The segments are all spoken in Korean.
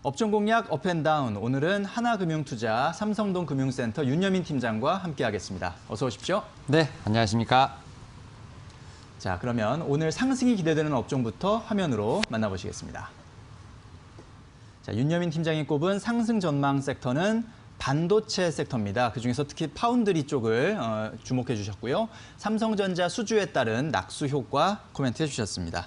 업종 공략 업앤다운, 오늘은 하나금융투자 삼성동 금융센터 윤여민 팀장과 함께하겠습니다. 어서 오십시오. 네, 안녕하십니까. 자, 그러면 오늘 상승이 기대되는 업종부터 화면으로 만나보시겠습니다. 자, 윤여민 팀장이 꼽은 상승 전망 섹터는 반도체 섹터입니다. 그중에서 특히 파운드리 쪽을 주목해 주셨고요. 삼성전자 수주에 따른 낙수 효과 코멘트해 주셨습니다.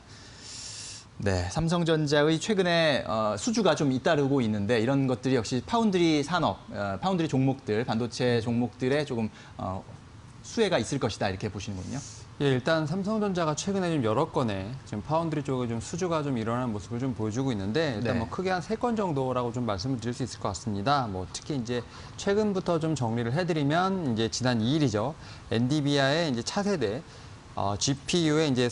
네, 삼성전자의 최근에 수주가 좀 잇따르고 있는데 이런 것들이 역시 파운드리 산업, 파운드리 종목들, 반도체 종목들에 조금 수혜가 있을 것이다 이렇게 보시는군요. 예, 일단 삼성전자가 최근에 좀 여러 건의 지금 파운드리 쪽에 좀 수주가 좀 일어나는 모습을 좀 보여주고 있는데 일단 네. 뭐 크게 한 3건 정도라고 좀 말씀을 드릴 수 있을 것 같습니다. 뭐 특히 이제 최근부터 좀 정리를 해드리면 이제 지난 2일이죠. 엔비디아의 이제 차세대 GPU의 이제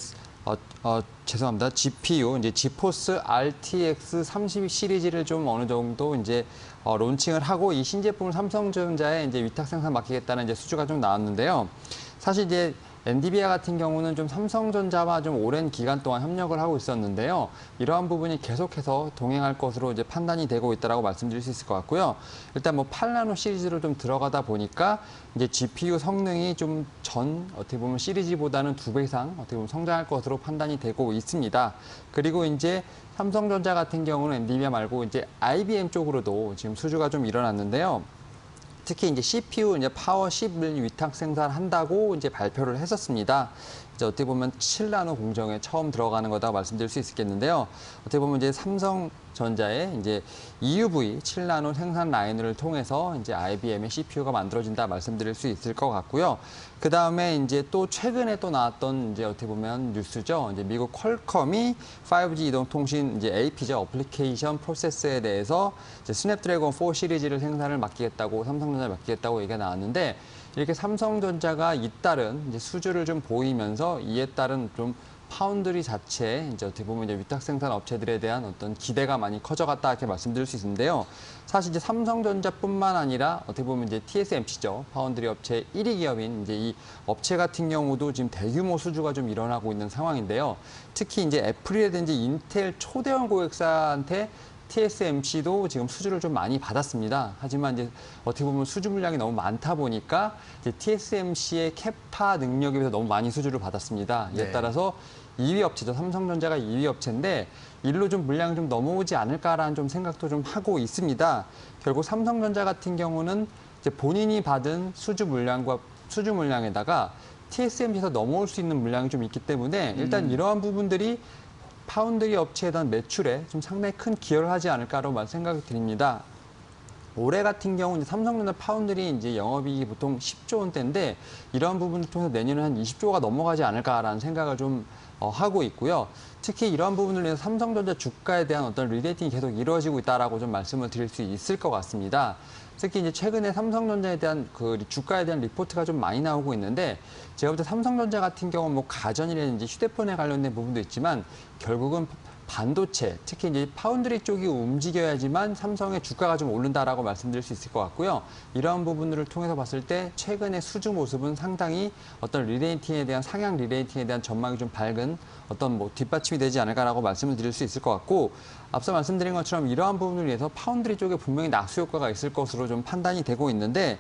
죄송합니다. GPU 이제 지포스 RTX 30 시리즈를 좀 어느 정도 이제 론칭을 하고 이 신제품을 삼성전자에 이제 위탁 생산 맡기겠다는 이제 수주가 좀 나왔는데요. 사실 이제 엔비디아 같은 경우는 좀 삼성전자와 좀 오랜 기간 동안 협력을 하고 있었는데요. 이러한 부분이 계속해서 동행할 것으로 이제 판단이 되고 있다라고 말씀드릴 수 있을 것 같고요. 일단 뭐 8나노 시리즈로 좀 들어가다 보니까 이제 GPU 성능이 좀 어떻게 보면 시리즈보다는 2배 이상 어떻게 보면 성장할 것으로 판단이 되고 있습니다. 그리고 이제 삼성전자 같은 경우는 엔비디아 말고 이제 IBM 쪽으로도 지금 수주가 좀 일어났는데요. 특히 이제 CPU 이제 파워 10을 위탁 생산한다고 이제 발표를 했었습니다. 이제 어떻게 보면 7나노 공정에 처음 들어가는 거다 말씀드릴 수 있겠는데요. 어떻게 보면 이제 삼성전자의 이제 EUV 7나노 생산 라인을 통해서 이제 IBM의 CPU가 만들어진다 말씀드릴 수 있을 것 같고요. 그 다음에 이제 또 최근에 또 나왔던 이제 어떻게 보면 뉴스죠. 이제 미국 퀄컴이 5G 이동통신 이제 AP죠. 어플리케이션 프로세스에 대해서 이제 스냅드래곤 4 시리즈를 생산을 맡기겠다고 삼성전자에 맡기겠다고 얘기가 나왔는데 이렇게 삼성전자가 잇따른 이제 수주를 좀 보이면서 이에 따른 좀 파운드리 자체에 이제 어떻게 보면 이제 위탁 생산 업체들에 대한 어떤 기대가 많이 커져갔다 이렇게 말씀드릴 수 있는데요. 사실 이제 삼성전자뿐만 아니라 어떻게 보면 이제 TSMC죠. 파운드리 업체 1위 기업인 이제 이 업체 같은 경우도 지금 대규모 수주가 좀 일어나고 있는 상황인데요. 특히 이제 애플이라든지 인텔 초대형 고객사한테 TSMC도 지금 수주를 좀 많이 받았습니다. 하지만 이제 어떻게 보면 수주 물량이 너무 많다 보니까 이제 TSMC의 캐파 능력에 비해서 너무 많이 수주를 받았습니다. 이에 네. 따라서 2위 업체죠. 삼성전자가 2위 업체인데 일로 좀 물량이 좀 넘어오지 않을까라는 좀 생각도 좀 하고 있습니다. 결국 삼성전자 같은 경우는 이제 본인이 받은 수주 물량에다가 TSMC에서 넘어올 수 있는 물량이 좀 있기 때문에 일단 이러한 부분들이 파운드리 업체에 대한 매출에 좀 상당히 큰 기여를 하지 않을까라고 생각이 드립니다. 올해 같은 경우는 삼성전자 파운드리 이제 영업이익이 보통 10조 원대인데 이러한 부분을 통해서 내년에 한 20조가 넘어가지 않을까라는 생각을 좀 하고 있고요. 특히 이러한 부분을 위해서 삼성전자 주가에 대한 어떤 리레이팅이 계속 이루어지고 있다라고 좀 말씀을 드릴 수 있을 것 같습니다. 특히 이제 최근에 삼성전자에 대한 그 주가에 대한 리포트가 좀 많이 나오고 있는데 제가 볼 때 삼성전자 같은 경우는 뭐 가전이라든지 휴대폰에 관련된 부분도 있지만 결국은 반도체, 특히 이제 파운드리 쪽이 움직여야지만 삼성의 주가가 좀 오른다라고 말씀드릴 수 있을 것 같고요. 이러한 부분들을 통해서 봤을 때 최근의 수주 모습은 상당히 어떤 리레이팅에 대한 상향 리레이팅에 대한 전망이 좀 밝은 어떤 뭐 뒷받침이 되지 않을까라고 말씀을 드릴 수 있을 것 같고 앞서 말씀드린 것처럼 이러한 부분을 위해서 파운드리 쪽에 분명히 낙수 효과가 있을 것으로 좀 판단이 되고 있는데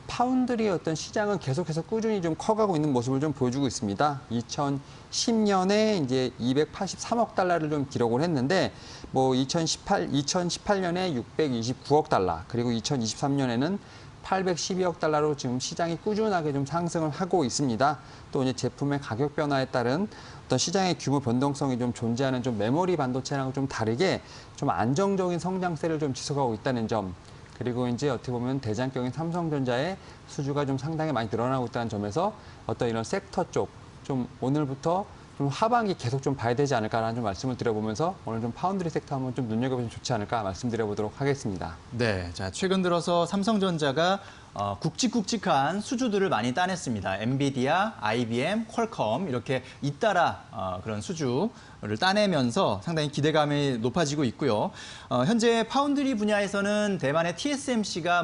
파운드리의 어떤 시장은 계속해서 꾸준히 좀 커가고 있는 모습을 좀 보여주고 있습니다. 2010년에 이제 283억 달러를 좀 기록을 했는데 뭐 2018년에 629억 달러 그리고 2023년에는 812억 달러로 지금 시장이 꾸준하게 좀 상승을 하고 있습니다. 또 이제 제품의 가격 변화에 따른 어떤 시장의 규모 변동성이 좀 존재하는 좀 메모리 반도체랑 좀 다르게 좀 안정적인 성장세를 좀 지속하고 있다는 점. 그리고 이제 어떻게 보면 대장격인 삼성전자의 수주가 좀 상당히 많이 늘어나고 있다는 점에서 어떤 이런 섹터 쪽 좀 오늘부터 좀 하반기 계속 좀 봐야 되지 않을까라는 좀 말씀을 드려보면서 오늘 좀 파운드리 섹터 한번 좀 눈여겨보면 좋지 않을까 말씀드려보도록 하겠습니다. 네, 자 최근 들어서 삼성전자가 굵직굵직한 수주들을 많이 따냈습니다. 엔비디아, IBM, 퀄컴 이렇게 잇따라 그런 수주 따내면서 상당히 기대감이 높아지고 있고요. 현재 파운드리 분야에서는 대만의 TSMC가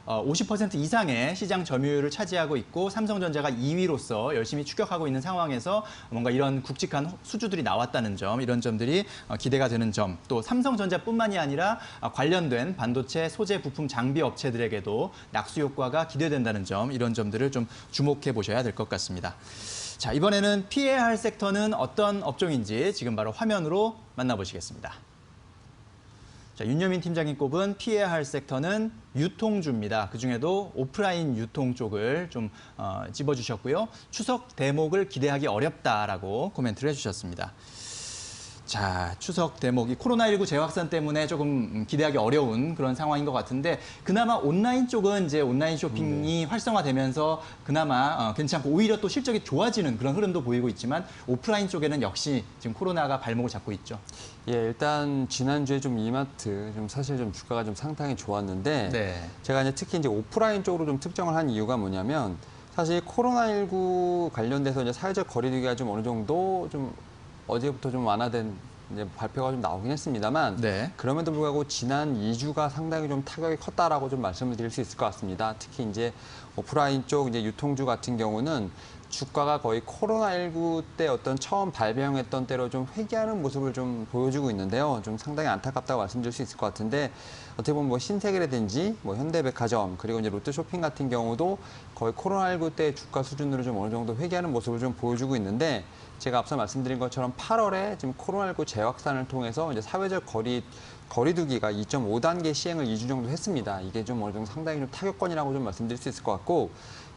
50% 이상의 시장 점유율을 차지하고 있고 삼성전자가 2위로서 열심히 추격하고 있는 상황에서 뭔가 이런 굵직한 수주들이 나왔다는 점, 이런 점들이 기대가 되는 점, 또 삼성전자뿐만이 아니라 관련된 반도체 소재 부품 장비 업체들에게도 낙수 효과가 기대된다는 점, 이런 점들을 좀 주목해 보셔야 될 것 같습니다. 자, 이번에는 피해야 할 섹터는 어떤 업종인지 지금 바로 화면으로 만나보시겠습니다. 자, 윤여민 팀장이 꼽은 피해야 할 섹터는 유통주입니다. 그중에도 오프라인 유통 쪽을 좀 찝어주셨고요. 추석 대목을 기대하기 어렵다라고 코멘트를 해주셨습니다. 자, 추석 대목이 코로나19 재확산 때문에 조금 기대하기 어려운 그런 상황인 것 같은데, 그나마 온라인 쪽은 이제 온라인 쇼핑이 활성화되면서 그나마 괜찮고 오히려 또 실적이 좋아지는 그런 흐름도 보이고 있지만, 오프라인 쪽에는 역시 지금 코로나가 발목을 잡고 있죠. 예, 일단 지난주에 좀 이마트 사실 주가가 상당히 좋았는데, 네. 제가 이제 특히 이제 오프라인 쪽으로 특정을 한 이유가 뭐냐면, 사실 코로나19 관련돼서 이제 사회적 거리두기가 어느 정도 어제부터 완화된 이제 발표가 나오긴 했습니다만, 네. 그럼에도 불구하고 지난 2주가 상당히 타격이 컸다라고 말씀을 드릴 수 있을 것 같습니다. 특히 이제 오프라인 쪽 이제 유통주 같은 경우는 주가가 거의 코로나19 때 처음 발병했던 때로 회귀하는 모습을 보여주고 있는데요. 상당히 안타깝다고 말씀드릴 수 있을 것 같은데, 어떻게 보면 신세계라든지 현대백화점, 그리고 이제 롯데쇼핑 같은 경우도 거의 코로나19 때 주가 수준으로 어느 정도 회귀하는 모습을 보여주고 있는데, 제가 앞서 말씀드린 것처럼 8월에 지금 코로나19 재확산을 통해서 이제 사회적 거리두기가 2.5단계 시행을 2주 정도 했습니다. 이게 어느 정도 상당히 타격권이라고 말씀드릴 수 있을 것 같고,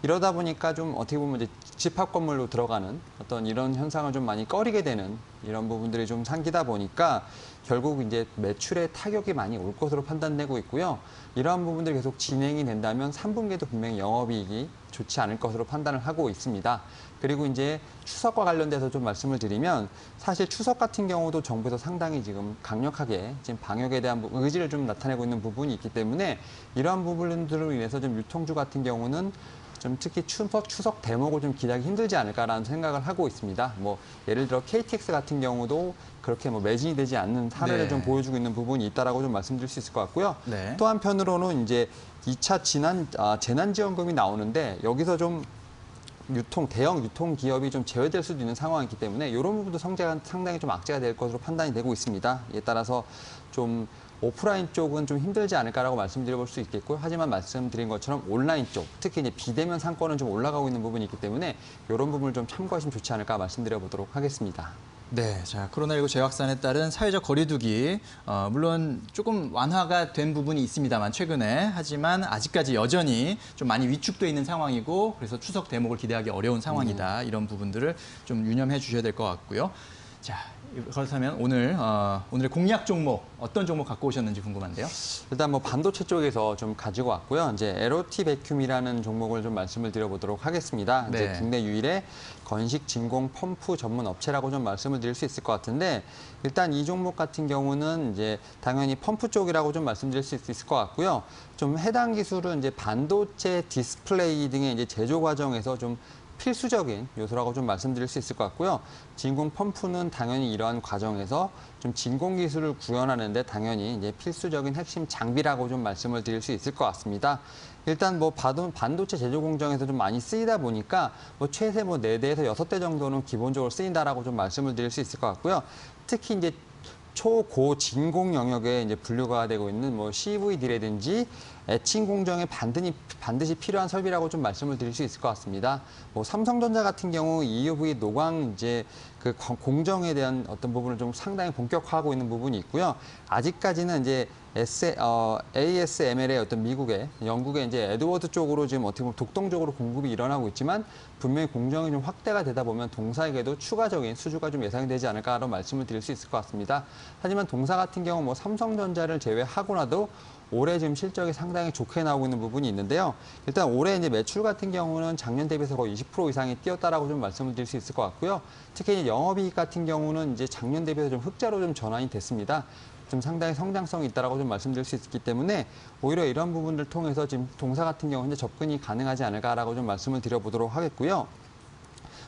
이러다 보니까 어떻게 보면 이제 집합 건물로 들어가는 이런 현상을 많이 꺼리게 되는 이런 부분들이 생기다 보니까 결국 이제 매출에 타격이 많이 올 것으로 판단되고 있고요. 이러한 부분들이 계속 진행이 된다면 3분기에도 분명히 영업이익이 좋지 않을 것으로 판단을 하고 있습니다. 그리고 이제 추석과 관련돼서 말씀을 드리면, 사실 추석 같은 경우도 정부에서 상당히 지금 강력하게 방역에 대한 의지를 나타내고 있는 부분이 있기 때문에, 이러한 부분들로 인해서 유통주 같은 경우는 특히 추석 대목을 기대하기 힘들지 않을까라는 생각을 하고 있습니다. 예를 들어 KTX 같은 경우도 그렇게 매진이 되지 않는 사례를 네. 보여주고 있는 부분이 있다라고 말씀드릴 수 있을 것 같고요. 네. 또 한편으로는 이제 2차 재난지원금이 나오는데, 여기서 대형 유통 기업이 제외될 수도 있는 상황이기 때문에 이런 부분도 성장은 상당히 악재가 될 것으로 판단이 되고 있습니다. 이에 따라서 오프라인 쪽은 힘들지 않을까라고 말씀드려볼 수 있겠고요. 하지만 말씀드린 것처럼 온라인 쪽, 특히 이제 비대면 상권은 올라가고 있는 부분이 있기 때문에 이런 부분을 참고하시면 좋지 않을까 말씀드려보도록 하겠습니다. 네, 자, 코로나19 재확산에 따른 사회적 거리두기, 물론 조금 완화가 된 부분이 있습니다만 최근에, 하지만 아직까지 여전히 좀 많이 위축돼 있는 상황이고, 그래서 추석 대목을 기대하기 어려운 상황이다. 이런 부분들을 좀 유념해 주셔야 될 것 같고요. 자, 그렇다면 오늘의 공략 종목, 어떤 종목 갖고 오셨는지 궁금한데요. 일단 반도체 쪽에서 가지고 왔고요. 이제 LOT 베큐움이라는 종목을 말씀을 드려보도록 하겠습니다. 네. 이제 국내 유일의 건식 진공 펌프 전문 업체라고 말씀을 드릴 수 있을 것 같은데, 일단 이 종목 같은 경우는 이제 당연히 펌프 쪽이라고 말씀드릴 수 있을 것 같고요. 해당 기술은 이제 반도체 디스플레이 등의 이제 제조 과정에서 필수적인 요소라고 말씀드릴 수 있을 것 같고요. 진공 펌프는 당연히 이러한 과정에서 진공 기술을 구현하는데 당연히 이제 필수적인 핵심 장비라고 말씀을 드릴 수 있을 것 같습니다. 일단 반도체 제조 공정에서 많이 쓰이다 보니까 최대 4대에서 6대 정도는 기본적으로 쓰인다라고 말씀을 드릴 수 있을 것 같고요. 특히 이제 초고 진공 영역에 이제 분류가 되고 있는 CVD라든지 에칭 공정에 반드시 필요한 설비라고 말씀을 드릴 수 있을 것 같습니다. 삼성전자 같은 경우 EUV 노광 이제 그 공정에 대한 어떤 부분을 상당히 본격화하고 있는 부분이 있고요. 아직까지는 이제 ASML의 미국의 영국의 이제 에드워드 쪽으로 지금 어떻게 보면 독동적으로 공급이 일어나고 있지만, 분명히 공정이 확대가 되다 보면 동사에게도 추가적인 수주가 예상이 되지 않을까라고 말씀을 드릴 수 있을 것 같습니다. 하지만 동사 같은 경우 삼성전자를 제외하고나도 올해 지금 실적이 상당히 좋게 나오고 있는 부분이 있는데요. 일단 올해 이제 매출 같은 경우는 작년 대비해서 거의 20% 이상이 뛰었다라고 말씀을 드릴 수 있을 것 같고요. 특히 이제 영업이익 같은 경우는 이제 작년 대비해서 흑자로 전환이 됐습니다. 상당히 성장성이 있다라고 말씀드릴 수 있기 때문에 오히려 이런 부분들을 통해서 지금 동사 같은 경우 현재 접근이 가능하지 않을까라고 말씀을 드려보도록 하겠고요.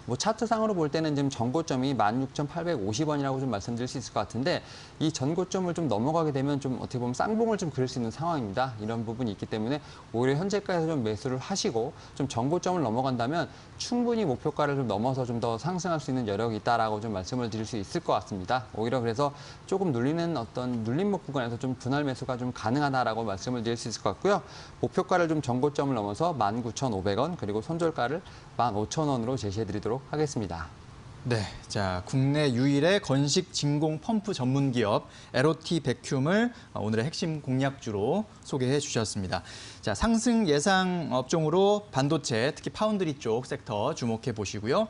뭐 차트상으로 볼 때는 지금 전고점이 16,850원이라고 좀 말씀드릴 수 있을 것 같은데 이 전고점을 좀 넘어가게 되면 좀 어떻게 보면 쌍봉을 좀 그릴 수 있는 상황입니다. 이런 부분이 있기 때문에 오히려 현재가에서 좀 매수를 하시고 좀 전고점을 넘어간다면 충분히 목표가를 좀 넘어서 좀 더 상승할 수 있는 여력이 있다라고 좀 말씀을 드릴 수 있을 것 같습니다. 오히려 그래서 조금 눌리는 어떤 눌림목 구간에서 좀 분할 매수가 좀 가능하다라고 말씀을 드릴 수 있을 것 같고요. 목표가를 좀 전고점을 넘어서 19,500원 그리고 손절가를 15,000원으로 제시해 드리도록 하겠습니다. 네, 자 국내 유일의 건식 진공 펌프 전문 기업 LOT 백큐을 오늘의 핵심 공략주로 소개해 주셨습니다. 자 상승 예상 업종으로 반도체, 특히 파운드리 쪽 섹터 주목해 보시고요.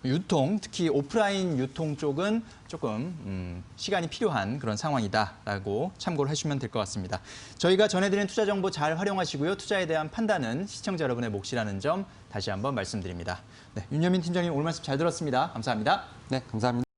유통, 특히 오프라인 유통 쪽은 조금 시간이 필요한 그런 상황이다라고 참고를 하시면 될 것 같습니다. 저희가 전해드린 투자 정보 잘 활용하시고요. 투자에 대한 판단은 시청자 여러분의 몫이라는 점 다시 한번 말씀드립니다. 네, 윤여민 팀장님 오늘 말씀 잘 들었습니다. 감사합니다. 네, 감사합니다.